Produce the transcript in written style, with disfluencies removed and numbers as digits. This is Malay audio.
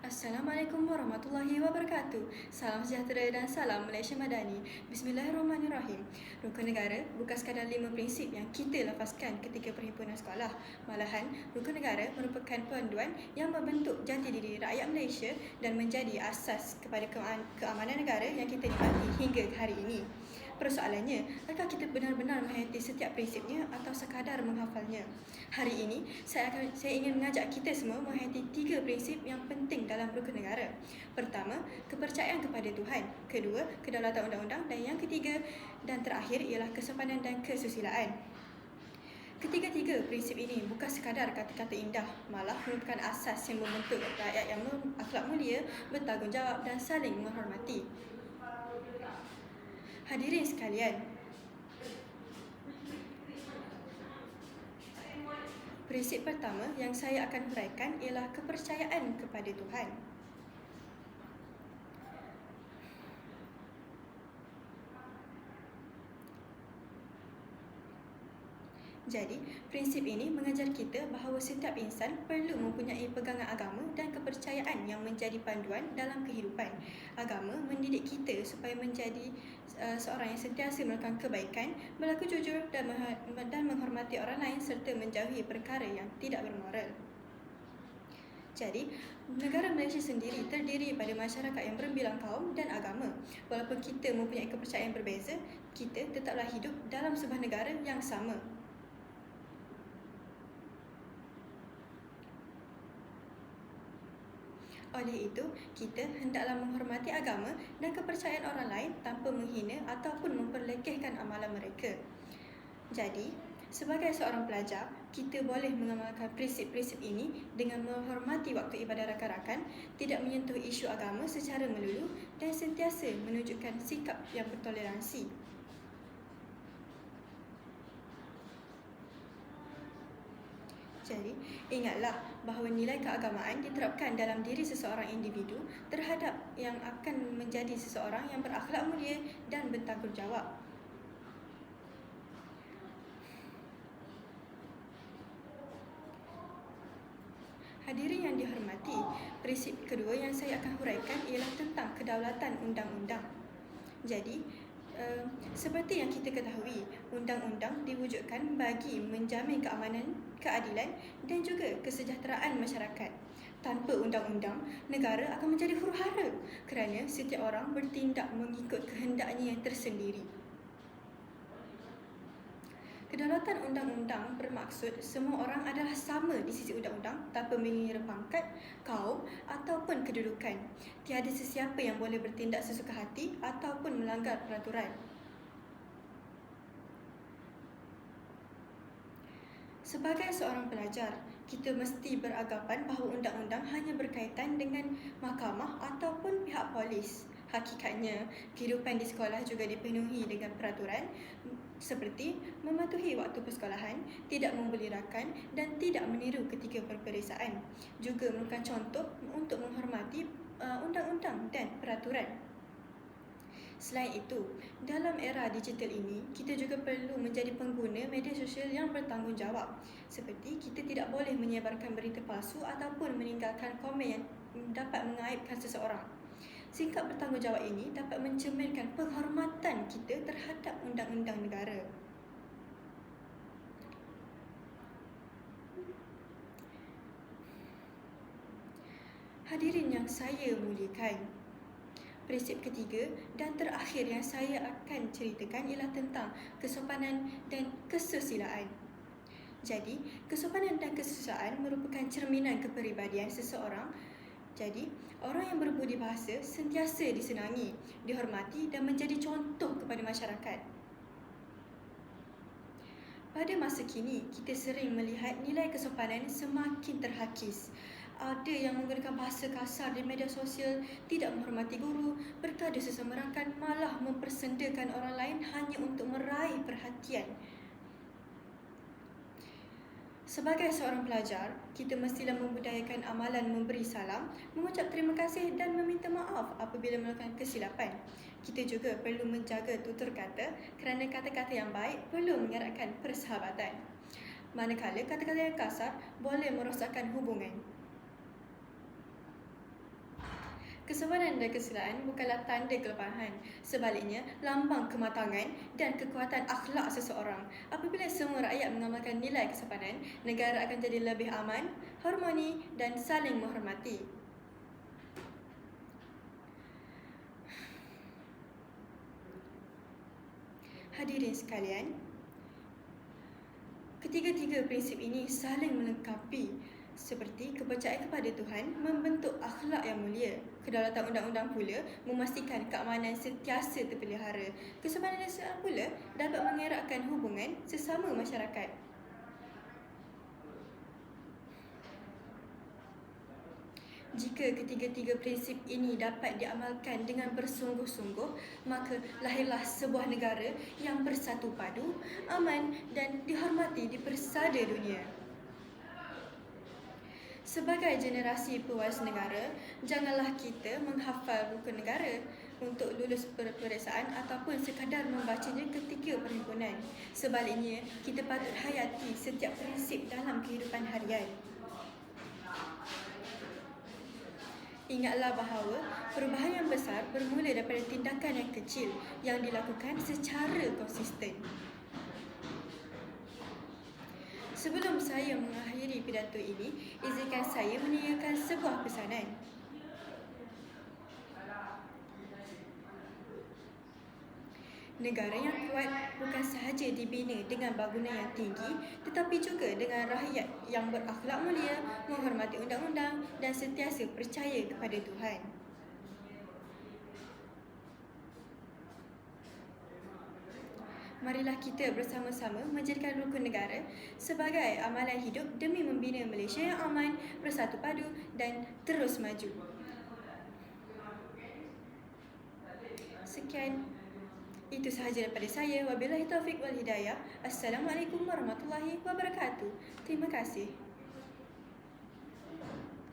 Assalamualaikum warahmatullahi wabarakatuh. Salam sejahtera dan salam Malaysia Madani. Bismillahirrahmanirrahim. Rukun negara bukan sekadar 5 prinsip yang kita lafazkan ketika perhimpunan sekolah. Malahan, rukun negara merupakan panduan yang membentuk jati diri rakyat Malaysia dan menjadi asas kepada keamanan negara yang kita nikmati hingga ke hari ini. Persoalannya, adakah kita benar-benar menghayati setiap prinsipnya atau sekadar menghafalnya? Hari ini, saya ingin mengajak kita semua menghayati 3 prinsip yang penting dalam rukun negara. Pertama, kepercayaan kepada Tuhan. Kedua, kedaulatan undang-undang. Dan yang ketiga dan terakhir ialah kesopanan dan kesusilaan. Ketiga-tiga prinsip ini bukan sekadar kata-kata indah, malah merupakan asas yang membentuk rakyat yang akhlak mulia, bertanggungjawab dan saling menghormati. Hadirin sekalian, prinsip pertama yang saya akan huraikan ialah kepercayaan kepada Tuhan. Jadi, prinsip ini mengajar kita bahawa setiap insan perlu mempunyai pegangan agama dan kepercayaan yang menjadi panduan dalam kehidupan. Agama mendidik kita supaya menjadi seorang yang sentiasa melakukan kebaikan, berlaku jujur dan menghormati orang lain serta menjauhi perkara yang tidak bermoral. Jadi, negara Malaysia sendiri terdiri pada masyarakat yang berbilang kaum dan agama. Walaupun kita mempunyai kepercayaan yang berbeza, kita tetaplah hidup dalam sebuah negara yang sama. Oleh itu, kita hendaklah menghormati agama dan kepercayaan orang lain tanpa menghina ataupun memperlekehkan amalan mereka. Jadi, sebagai seorang pelajar, kita boleh mengamalkan prinsip-prinsip ini dengan menghormati waktu ibadah rakan-rakan, tidak menyentuh isu agama secara melulu dan sentiasa menunjukkan sikap yang bertoleransi. Jadi, ingatlah bahawa nilai keagamaan diterapkan dalam diri seseorang individu terhadap yang akan menjadi seseorang yang berakhlak mulia dan bertanggungjawab. Hadirin yang dihormati, prinsip kedua yang saya akan huraikan ialah tentang kedaulatan undang-undang. Jadi, seperti yang kita ketahui, undang-undang diwujudkan bagi menjamin keamanan, keadilan dan juga kesejahteraan masyarakat. Tanpa undang-undang, negara akan menjadi huru-hara kerana setiap orang bertindak mengikut kehendaknya yang tersendiri. Kedaulatan undang-undang bermaksud semua orang adalah sama di sisi undang-undang tanpa mengira pangkat, kaum ataupun kedudukan. Tiada sesiapa yang boleh bertindak sesuka hati ataupun melanggar peraturan. Sebagai seorang pelajar, kita mesti beranggapan bahawa undang-undang hanya berkaitan dengan mahkamah ataupun pihak polis. Hakikatnya, kehidupan di sekolah juga dipenuhi dengan peraturan seperti mematuhi waktu persekolahan, tidak membeli rakan dan tidak meniru ketika peperiksaan. Juga merupakan contoh untuk menghormati undang-undang dan peraturan. Selain itu, dalam era digital ini, kita juga perlu menjadi pengguna media sosial yang bertanggungjawab. Seperti kita tidak boleh menyebarkan berita palsu ataupun meninggalkan komen yang dapat mengaibkan seseorang. Sikap bertanggungjawab ini dapat mencerminkan penghormatan kita terhadap undang-undang negara. Hadirin yang saya muliakan, prinsip ketiga dan terakhir yang saya akan ceritakan ialah tentang kesopanan dan kesusilaan. Jadi, kesopanan dan kesusilaan merupakan cerminan kepribadian seseorang. Jadi, orang yang berbudi bahasa sentiasa disenangi, dihormati dan menjadi contoh kepada masyarakat. Pada masa kini, kita sering melihat nilai kesopanan semakin terhakis. Ada yang menggunakan bahasa kasar di media sosial, tidak menghormati guru, berkata sesama rakan, malah mempersendakan orang lain hanya untuk meraih perhatian. Sebagai seorang pelajar, kita mestilah membudayakan amalan memberi salam, mengucap terima kasih dan meminta maaf apabila melakukan kesilapan. Kita juga perlu menjaga tutur kata kerana kata-kata yang baik perlu mengeratkan persahabatan. Manakala kata-kata yang kasar boleh merosakkan hubungan. Kesabaran dan keselaan bukanlah tanda kelemahan. Sebaliknya, lambang kematangan dan kekuatan akhlak seseorang. Apabila semua rakyat mengamalkan nilai kesopanan, negara akan jadi lebih aman, harmoni dan saling menghormati. Hadirin sekalian, ketiga-tiga prinsip ini saling melengkapi. Seperti kepercayaan kepada Tuhan membentuk akhlak yang mulia. Kedaulatan undang-undang pula memastikan keamanan sentiasa terpelihara. Kesopanan dan keselaan pula dapat mengeratkan hubungan sesama masyarakat. Jika ketiga-tiga prinsip ini dapat diamalkan dengan bersungguh-sungguh, maka lahirlah sebuah negara yang bersatu padu, aman dan dihormati di persada dunia. Sebagai generasi pewaris negara, janganlah kita menghafal buku negara untuk lulus peperiksaan ataupun sekadar membacanya ketika perhimpunan. Sebaliknya, kita patut hayati setiap prinsip dalam kehidupan harian. Ingatlah bahawa perubahan yang besar bermula daripada tindakan yang kecil yang dilakukan secara konsisten. Sebelum saya mengakhiri pidato ini, izinkan saya meninggalkan sebuah pesanan. Negara yang kuat bukan sahaja dibina dengan bangunan yang tinggi, tetapi juga dengan rakyat yang berakhlak mulia, menghormati undang-undang dan sentiasa percaya kepada Tuhan. Marilah kita bersama-sama menjadikan rukun negara sebagai amalan hidup demi membina Malaysia yang aman, bersatu padu dan terus maju. Sekian, itu sahaja daripada saya. Wabillahi taufiq wal hidayah. Assalamualaikum warahmatullahi wabarakatuh. Terima kasih.